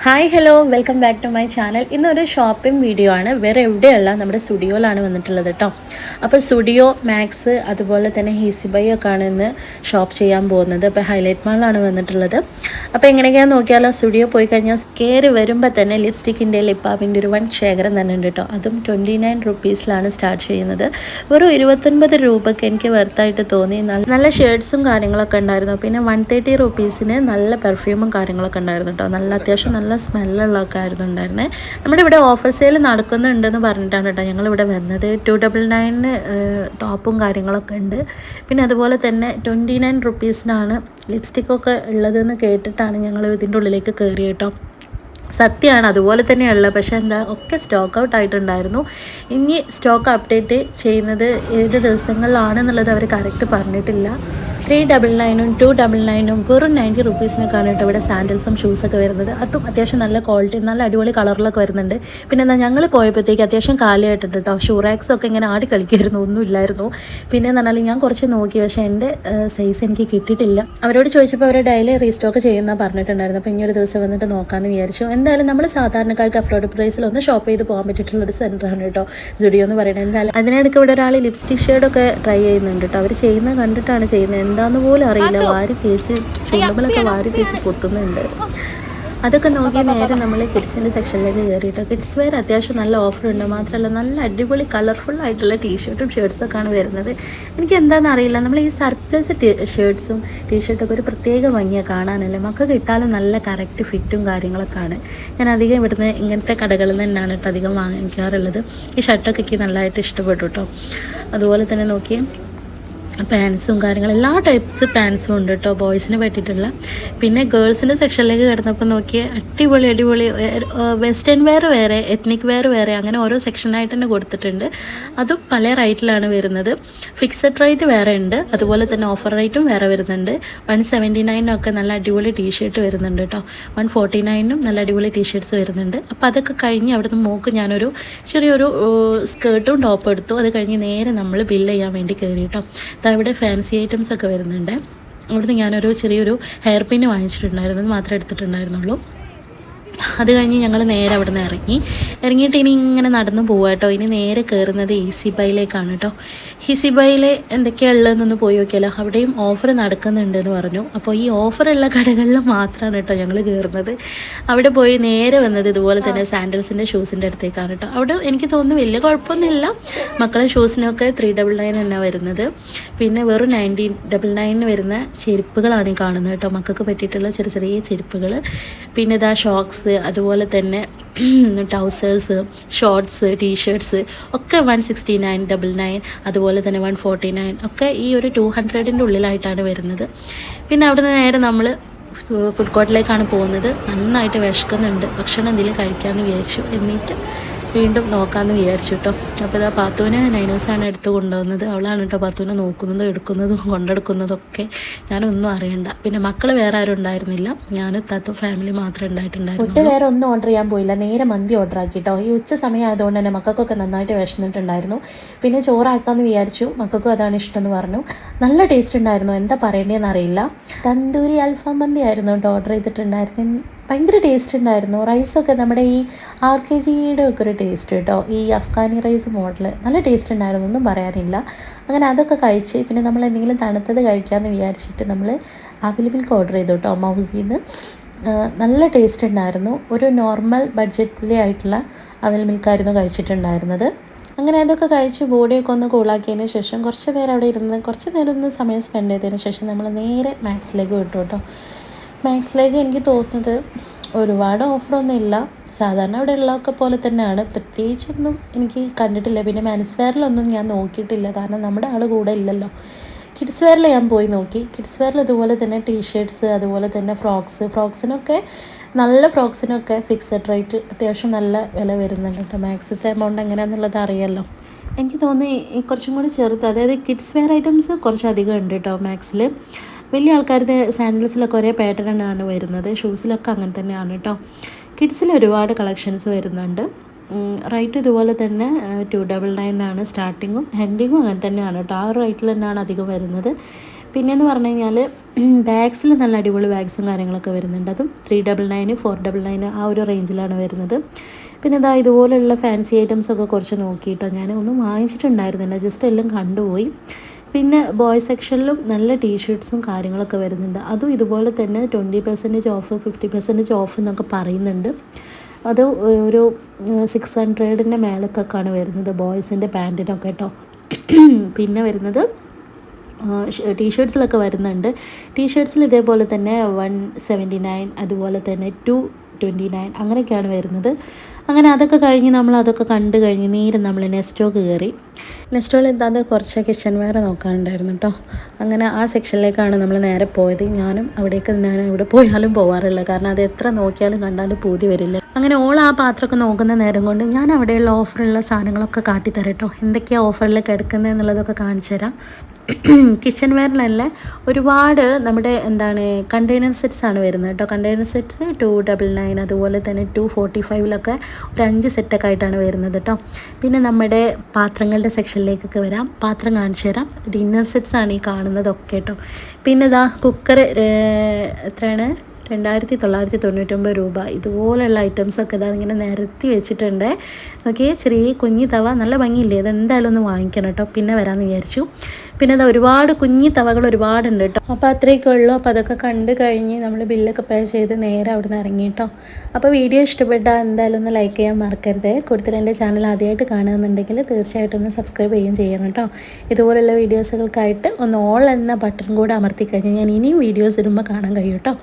Hi hello welcome back to my channel. ഇന്നൊരു shopping video ആണ്. വേറെ എവിടെയല്ല, നമ്മുടെ സ്റ്റുഡിയോയിലാണ് വന്നിട്ടുള്ളത് കേട്ടോ. അപ്പോൾ സ്റ്റുഡിയോ, മാക്സ്, അതുപോലെ തന്നെ ഈസി ബൈ ഒക്കെ ആണ് ഇന്ന് ഷോപ്പ് ചെയ്യാൻ പോകുന്നത്. അപ്പോൾ ഹൈലൈറ്റ് മാളിലാണ് വന്നിട്ടുള്ളത്. അപ്പോൾ എങ്ങനെയൊക്കെയാണെന്ന് നോക്കിയാലോ. സ്റ്റുഡിയോ പോയി കഴിഞ്ഞാൽ കയറി വരുമ്പോൾ തന്നെ ലിപ്സ്റ്റിക്കിൻ്റെ ലിപ്പാപ്പിൻ്റെ ഒരു വൺ ശേഖരം തന്നെ ഉണ്ട് കേട്ടോ. അതും 29 റുപ്പീസിലാണ് സ്റ്റാർട്ട് ചെയ്യുന്നത്. വെറും 29 രൂപയ്ക്ക് എനിക്ക് വെർത്തായിട്ട് തോന്നി. നല്ല ഷേഡ്സും കാര്യങ്ങളൊക്കെ ഉണ്ടായിരുന്നു. പിന്നെ 130 റുപ്പീസിന് നല്ല പെർഫ്യൂമും കാര്യങ്ങളൊക്കെ ഉണ്ടായിരുന്നു കേട്ടോ. അത്യാവശ്യം നല്ല സ്മെല്ലുള്ളതൊക്കെ ആയിരുന്നു ഉണ്ടായിരുന്നത്. നമ്മുടെ ഇവിടെ ഓഫർ സെയിൽ നടക്കുന്നുണ്ടെന്ന് പറഞ്ഞിട്ടാണ് കേട്ടോ ഞങ്ങളിവിടെ വന്നത്. 299 ടോപ്പും കാര്യങ്ങളൊക്കെ ഉണ്ട്. പിന്നെ അതുപോലെ തന്നെ 29 റുപ്പീസിനാണ് ലിപ്സ്റ്റിക്കൊക്കെ ഉള്ളതെന്ന് കേട്ടിട്ടാണ് ഞങ്ങൾ ഇതിൻ്റെ ഉള്ളിലേക്ക് കയറി കേട്ടോ. സത്യമാണ്, അതുപോലെ തന്നെയുള്ള, പക്ഷേ എന്താ ഒക്കെ സ്റ്റോക്ക് ഔട്ട് ആയിട്ടുണ്ടായിരുന്നു. ഇനി സ്റ്റോക്ക് അപ്ഡേറ്റ് ചെയ്യുന്നത് ഏത് ദിവസങ്ങളിലാണെന്നുള്ളത് അവർ കറക്റ്റ് പറഞ്ഞിട്ടില്ല. 399 299 വെറും 90 റുപ്പീസിനൊക്കെയാണ് കേട്ടോ ഇവിടെ സാൻഡൽസും ഷൂസൊക്കെ വരുന്നത്. അതും അത്യാവശ്യം നല്ല ക്വാളിറ്റി, നല്ല അടിപൊളി കളറിലൊക്കെ വരുന്നുണ്ട്. പിന്നെ എന്താ, ഞങ്ങൾ പോയപ്പോഴത്തേക്ക് അത്യാവശ്യം കാലിയായിട്ടുണ്ട് കേട്ടോ. ഷൂറാക്സൊക്കെ ഇങ്ങനെ ആടി കളിക്കുമായിരുന്നു, ഒന്നുമില്ലായിരുന്നു. പിന്നെ എന്ന് പറഞ്ഞാൽ ഞാൻ കുറച്ച് നോക്കി, പക്ഷേ എൻ്റെ സൈസ് എനിക്ക് കിട്ടിയിട്ടില്ല. അവരോട് ചോദിച്ചപ്പോൾ അവർ ഡെയിലി റീസ്റ്റോക്ക് ചെയ്യുന്ന പറഞ്ഞിട്ടുണ്ടായിരുന്നു. അപ്പോൾ ഇനി ഒരു ദിവസം വന്നിട്ട് നോക്കാമെന്ന് വിചാരിച്ചു. എന്തായാലും നമ്മൾ സാധാരണക്കാർക്ക് അഫോർഡബിൾ പ്രൈസിൽ ഒന്ന് ഷോപ്പ് ചെയ്ത് പോകാൻ പറ്റിയിട്ടുള്ളൊരു സെൻറ്ററാണ് കേട്ടോ സ്റ്റുഡിയോ എന്ന് പറയുന്നത്. എന്തായാലും അതിനിടയ്ക്ക് ഇവിടെ ഒരാൾ ലിപ്സ്റ്റിക് ഷെയ്ഡൊക്കെ ട്രൈ ചെയ്യുന്നുണ്ട് കേട്ടോ. അവർ ചെയ്യുന്നത് കണ്ടിട്ടാണ് ചെയ്യുന്നത്. എന്താന്ന് പോലും അറിയില്ല. വാരി തേച്ച് ചുണ്ടുമ്പലൊക്കെ വാരി തേച്ച് പൊത്തുന്നുണ്ട്. അതൊക്കെ നോക്കി നേരെ നമ്മൾ കിഡ്സിൻ്റെ സെക്ഷനിലേക്ക് കയറിയിട്ടോ. കിഡ്സ് വെയർ അത്യാവശ്യം നല്ല ഓഫറുണ്ട്. മാത്രമല്ല നല്ല അടിപൊളി കളർഫുൾ ആയിട്ടുള്ള ടീഷർട്ടും ഷർട്ട്സൊക്കെയാണ് വരുന്നത്. എനിക്ക് എന്താണെന്ന് അറിയില്ല, നമ്മൾ ഈ സർപ്ലസ് ഷർട്ട്സും ടീഷർട്ടൊക്കെ ഒരു പ്രത്യേക ഭംഗിയാണ് കാണാനല്ലേ. മക്കൾക്ക് ഇട്ടാലും നല്ല കറക്റ്റ് ഫിറ്റും കാര്യങ്ങളൊക്കെയാണ്. ഞാൻ അധികം ഇവിടുന്ന് ഇങ്ങനത്തെ കടകളിൽ തന്നെയാണ് കേട്ടോ അധികം വാങ്ങിക്കാറുള്ളത്. ഈ ഷർട്ടൊക്കെ എനിക്ക് നല്ലതായിട്ട് ഇഷ്ടപ്പെട്ടു കേട്ടോ. അതുപോലെ തന്നെ നോക്കി പാൻസും കാര്യങ്ങളും എല്ലാ ടൈപ്സ് പാൻസും ഉണ്ട് കേട്ടോ, ബോയ്സിന് പറ്റിയിട്ടുള്ള. പിന്നെ ഗേൾസിൻ്റെ സെക്ഷനിലേക്ക് കിടന്നപ്പോൾ നോക്കിയാൽ അടിപൊളി വെസ്റ്റേൺ വെയർ വേറെ, എത്നിക് വെയർ വേറെ, അങ്ങനെ ഓരോ സെക്ഷനായിട്ട് തന്നെ കൊടുത്തിട്ടുണ്ട്. അതും പല റേറ്റിലാണ് വരുന്നത്. ഫിക്സഡ് റേറ്റ് വേറെ ഉണ്ട്, അതുപോലെ തന്നെ ഓഫർ റേറ്റും വേറെ വരുന്നുണ്ട്. 179 നല്ല അടിപൊളി ടീഷർട്ട് വരുന്നുണ്ട് കേട്ടോ. 149 നല്ല അടിപൊളി ടീഷർട്ട്സ് വരുന്നുണ്ട്. അപ്പോൾ അതൊക്കെ കഴിഞ്ഞ് അവിടുന്ന് മോക്ക് ഞാനൊരു ചെറിയൊരു സ്കേർട്ടും ടോപ്പും എടുത്തു. അത് കഴിഞ്ഞ് നേരെ നമ്മൾ ബില്ല് ചെയ്യാൻ വേണ്ടി കയറി കേട്ടോ. ഇവിടെ ഫാൻസി ഐറ്റംസ് ഒക്കെ വരുന്നുണ്ട്. അവിടുന്ന് ഞാനൊരു ചെറിയൊരു ഹെയർ പിന്ന് വാങ്ങിച്ചിട്ടുണ്ടായിരുന്നു, അത് മാത്രമേ എടുത്തിട്ടുണ്ടായിരുന്നുള്ളൂ. അത് കഴിഞ്ഞ് ഞങ്ങൾ നേരെ അവിടെ നിന്ന് ഇറങ്ങിയിട്ട് ഇനി ഇങ്ങനെ നടന്നു പോവുക കേട്ടോ. ഇനി നേരെ കയറുന്നത് ഈസി ബൈയിലേക്കാണ് കേട്ടോ. ഈസി ബൈയിൽ എന്തൊക്കെയാണ് ഉള്ളതെന്നൊന്ന് പോയി നോക്കിയാലോ. അവിടെയും ഓഫർ നടക്കുന്നുണ്ടെന്ന് പറഞ്ഞു. അപ്പോൾ ഈ ഓഫറുള്ള കടകളിൽ മാത്രമാണ് കേട്ടോ ഞങ്ങൾ കയറുന്നത്. അവിടെ പോയി നേരെ വന്നത് ഇതുപോലെ തന്നെ സാൻഡൽസിൻ്റെ ഷൂസിൻ്റെ അടുത്തേക്കാണ് കേട്ടോ. അവിടെ എനിക്ക് തോന്നുന്നു വലിയ കുഴപ്പമൊന്നുമില്ല. മക്കളെ ഷൂസിനൊക്കെ 399 തന്നെ വരുന്നത്. പിന്നെ വെറും 1999 വരുന്ന ചെരുപ്പുകളാണ് ഈ കാണുന്നത് കേട്ടോ. മക്കൾക്ക് പറ്റിയിട്ടുള്ള ചെറിയ ചെരുപ്പുകൾ. പിന്നെ ഇതാ ഷോക്സ്, അതുപോലെ തന്നെ ട്രൗസേഴ്സ്, ഷോർട്സ്, ടീഷർട്ട്സ് ഒക്കെ 169 അതുപോലെ തന്നെ 149 ഒക്കെ ഈ ഒരു 200ൻ്റെ ഉള്ളിലായിട്ടാണ് വരുന്നത്. പിന്നെ അവിടുന്ന് നേരെ നമ്മൾ ഫുഡ് കോർട്ടിലേക്കാണ് പോകുന്നത്. നന്നായിട്ട് വിശക്കുന്നുണ്ട്, ഭക്ഷണം എന്തെങ്കിലും കഴിക്കാമെന്ന് വിചാരിച്ചു. എന്നിട്ട് വീണ്ടും നോക്കാമെന്ന് വിചാരിച്ചു കേട്ടോ. അപ്പോൾ ഇതാ പാത്തൂനെ നൈനൂസാണ് എടുത്ത് കൊണ്ടുവന്നത്. അവളാണ് കേട്ടോ പാത്തൂനെ നോക്കുന്നതും എടുക്കുന്നതും കൊണ്ടെടുക്കുന്നതൊക്കെ. ഞാനൊന്നും അറിയണ്ട. പിന്നെ മക്കൾ വേറെ ആരും ഉണ്ടായിരുന്നില്ല, ഞാനും താത്തു ഫാമിലി മാത്രമേ ഉണ്ടായിട്ടുണ്ടായിരുന്നു. ഫുഡ് വേറെ ഒന്നും ഓർഡർ ചെയ്യാൻ പോയില്ല, നേരെ മന്തി ഓർഡർ ആക്കി കേട്ടോ. ഈ ഉച്ച സമയം ആയതുകൊണ്ട് തന്നെ മക്കൾക്കൊക്കെ നന്നായിട്ട് വിശന്നിട്ടുണ്ടായിരുന്നു. പിന്നെ ചോറാക്കാമെന്ന് വിചാരിച്ചു. മക്കൾക്കും അതാണ് ഇഷ്ടം എന്ന് പറഞ്ഞു. നല്ല ടേസ്റ്റ് ഉണ്ടായിരുന്നു, എന്താ പറയേണ്ടതെന്ന് അറിയില്ല. തന്തൂരി അൽഫാം മന്തി ആയിരുന്നു കേട്ടോ ഓർഡർ ചെയ്തിട്ടുണ്ടായിരുന്നു. ഭയങ്കര ടേസ്റ്റ് ഉണ്ടായിരുന്നു. റൈസൊക്കെ നമ്മുടെ ഈ RKGയുടെ ഒക്കെ ഒരു ടേസ്റ്റ് കേട്ടോ. ഈ അഫ്ഗാനി റൈസ് മോഡൽ നല്ല ടേസ്റ്റ് ഉണ്ടായിരുന്നു, ഒന്നും പറയാനില്ല. അങ്ങനെ അതൊക്കെ കഴിച്ച് പിന്നെ നമ്മൾ എന്തെങ്കിലും തണുത്തത് കഴിക്കാമെന്ന് വിചാരിച്ചിട്ട് നമ്മൾ ആപ്പിൾ മിൽക്ക് ഓർഡർ ചെയ്തു കേട്ടോ മൗസിന്ന്. നല്ല ടേസ്റ്റ് ഉണ്ടായിരുന്നു. ഒരു നോർമൽ ബഡ്ജറ്റിലെ ആയിട്ടുള്ള അവിൽ മിൽക്കായിരുന്നു കഴിച്ചിട്ടുണ്ടായിരുന്നത്. അങ്ങനെ അതൊക്കെ കഴിച്ച് ബോഡിയൊക്കെ ഒന്ന് കൂളാക്കിയതിന് ശേഷം കുറച്ച് നേരം അവിടെ ഇരുന്ന് കുറച്ച് നേരം ഒന്ന് സമയം സ്പെൻഡ് ചെയ്തതിന് ശേഷം നമ്മൾ നേരെ മാക്സിലേക്ക് വിട്ടു കേട്ടോ. മാക്സിലേക്ക് എനിക്ക് തോന്നുന്നത് ഒരുപാട് ഓഫറൊന്നും ഇല്ല, സാധാരണ അവിടെ ഉള്ളതൊക്കെ പോലെ തന്നെയാണ്. പ്രത്യേകിച്ചൊന്നും എനിക്ക് കണ്ടിട്ടില്ല. പിന്നെ മെൻസ് വെയറിലൊന്നും ഞാൻ നോക്കിയിട്ടില്ല, കാരണം നമ്മുടെ ആൾ കൂടെ ഇല്ലല്ലോ. കിഡ്സ് വെയറിൽ ഞാൻ പോയി നോക്കി. കിഡ്സ് വെയറിൽ ഇതുപോലെ തന്നെ ടീഷർട്ട്സ്, അതുപോലെ തന്നെ ഫ്രോക്സിനൊക്കെ നല്ല ഫ്രോക്സിനൊക്കെ ഫിക്സഡ് റേറ്റ്, അത്യാവശ്യം നല്ല വില വരുന്നുണ്ട് കേട്ടോ. മാക്സിത്തെ എമൗണ്ട് എങ്ങനെയാണെന്നുള്ളത് അറിയാമല്ലോ. എനിക്ക് തോന്നി കുറച്ചും കൂടി ചെറുത്, അതായത് കിഡ്സ് വെയർ ഐറ്റംസ് കുറച്ചധികം ഉണ്ട് കേട്ടോ മാക്സിൽ. വലിയ ആൾക്കാരുടെ സാൻഡൽസിലൊക്കെ ഒരേ പാറ്റേണാണ് വരുന്നത്. ഷൂസിലൊക്കെ അങ്ങനെ തന്നെയാണ് കേട്ടോ. കിഡ്സിൽ ഒരുപാട് കളക്ഷൻസ് വരുന്നുണ്ട്. റേറ്റ് ഇതുപോലെ തന്നെ 299 സ്റ്റാർട്ടിങ്ങും എൻഡിങ്ങും അങ്ങനെ തന്നെയാണ് കേട്ടോ. ആ ഒരു റേറ്റിൽ തന്നെയാണ് അധികം വരുന്നത്. പിന്നെയെന്ന് പറഞ്ഞു കഴിഞ്ഞാൽ ബാഗ്സിൽ നല്ല അടിപൊളി ബാഗ്സും കാര്യങ്ങളൊക്കെ വരുന്നുണ്ട്. അതും 399 499 ആ ഒരു റേഞ്ചിലാണ് വരുന്നത്. പിന്നെ ഇതാ ഇതുപോലെയുള്ള ഫാൻസി ഐറ്റംസൊക്കെ കുറച്ച് നോക്കിയിട്ടോ. ഞാൻ ഒന്നും വാങ്ങിച്ചിട്ടുണ്ടായിരുന്നില്ല, ജസ്റ്റ് എല്ലാം കണ്ടുപോയി. പിന്നെ ബോയ്സ് സെക്ഷനിലും നല്ല ടീഷർട്ട്സും കാര്യങ്ങളൊക്കെ വരുന്നുണ്ട്. അതും ഇതുപോലെ തന്നെ 20% ഓഫ് 50% ഓഫ് എന്നൊക്കെ പറയുന്നുണ്ട്. അത് ഒരു 600 മേലൊക്കെയാണ് വരുന്നത് ബോയ്സിൻ്റെ പാൻറ്റിനൊക്കെ കേട്ടോ. പിന്നെ വരുന്നത് ടീഷർട്ട്സിലൊക്കെ വരുന്നുണ്ട്. ടീഷർട്ട്സിൽ ഇതേപോലെ തന്നെ 179 അതുപോലെ തന്നെ 229 അങ്ങനെയൊക്കെയാണ് വരുന്നത്. അങ്ങനെ അതൊക്കെ കഴിഞ്ഞ് അതൊക്കെ കണ്ടു കഴിഞ്ഞ് നേരെ നമ്മൾ നെസ്റ്റോക്ക് കയറി. നെസ്റ്റോയിൽ എന്താണെന്ന് കുറച്ച് കിച്ചൺ വെയർ നോക്കാനുണ്ടായിരുന്നു കേട്ടോ. അങ്ങനെ ആ സെക്ഷനിലേക്കാണ് നമ്മൾ നേരെ പോയത്. ഞാനും അവിടേക്ക് ഞാൻ ഇവിടെ പോയാലും പോകാറുള്ളത്, കാരണം അത് എത്ര നോക്കിയാലും കണ്ടാലും പൂതി വരില്ല. അങ്ങനെ ആ പാത്രമൊക്കെ നോക്കുന്ന നേരം കൊണ്ട് ഞാൻ അവിടെയുള്ള ഓഫറുള്ള സാധനങ്ങളൊക്കെ കാട്ടിത്തരാം കേട്ടോ. എന്തൊക്കെയാണ് ഓഫറിൽ കിടക്കുന്നത് എന്നുള്ളതൊക്കെ കാണിച്ചു തരാം. കിച്ചൺ വെയറിലല്ലേ ഒരുപാട് നമ്മുടെ കണ്ടെയ്നർ സെറ്റ്സ് ആണ് വരുന്നത് കേട്ടോ. കണ്ടെയ്നർ സെറ്റ്സ് 299 അതുപോലെ തന്നെ 245 ഒരു 5 സെറ്റൊക്കെ ആയിട്ടാണ് വരുന്നത് കേട്ടോ. പിന്നെ നമ്മുടെ പാത്രങ്ങളുടെ സെക്ഷനിലേക്കൊക്കെ വരാം. പാത്രം കാണിച്ചു തരാം. ഡിന്നർ സെറ്റ്സ് ആണ് ഈ കാണുന്നതൊക്കെ കേട്ടോ. പിന്നെ ഇതാ കുക്കർ എത്രയാണ്, 2999 രൂപ. ഇതുപോലെയുള്ള ഐറ്റംസൊക്കെ ഇതാ ഇങ്ങനെ നിരത്തി വെച്ചിട്ടുണ്ട്. നോക്കിയേ, ചെറിയ കുഞ്ഞി തവ, നല്ല ഭംഗിയില്ലേ? ഇതെന്തായാലും ഒന്ന് വാങ്ങിക്കണം കേട്ടോ. പിന്നെ വരാമെന്ന് വിചാരിച്ചു. പിന്നെ അത് ഒരുപാട് കുഞ്ഞി തവകൾ ഒരുപാടുണ്ട് കേട്ടോ. അപ്പോൾ അത്രയൊക്കെ ഉള്ളൂ. അപ്പോൾ അതൊക്കെ കണ്ടു കഴിഞ്ഞ് നമ്മൾ ബില്ലൊക്കെ പേ ചെയ്ത് നേരെ അവിടെ നിന്ന് ഇറങ്ങി കേട്ടോ. അപ്പോൾ വീഡിയോ ഇഷ്ടപ്പെട്ടാൽ എന്തായാലും ഒന്ന് ലൈക്ക് ചെയ്യാൻ മറക്കരുത്. കൂടുതൽ എൻ്റെ ചാനൽ ആദ്യമായിട്ട് കാണുന്നുണ്ടെങ്കിൽ തീർച്ചയായിട്ടും ഒന്ന് സബ്സ്ക്രൈബ് ചെയ്യുകയും ചെയ്യണം കേട്ടോ. ഇതുപോലുള്ള വീഡിയോസുകൾക്കായിട്ട് ഒന്ന് ഓൾ എന്ന ബട്ടൺ കൂടെ അമർത്തി കഴിഞ്ഞാൽ ഞാൻ ഇനിയും വീഡിയോസ് ഇടുമ്പോൾ കാണാൻ കഴിയും കേട്ടോ.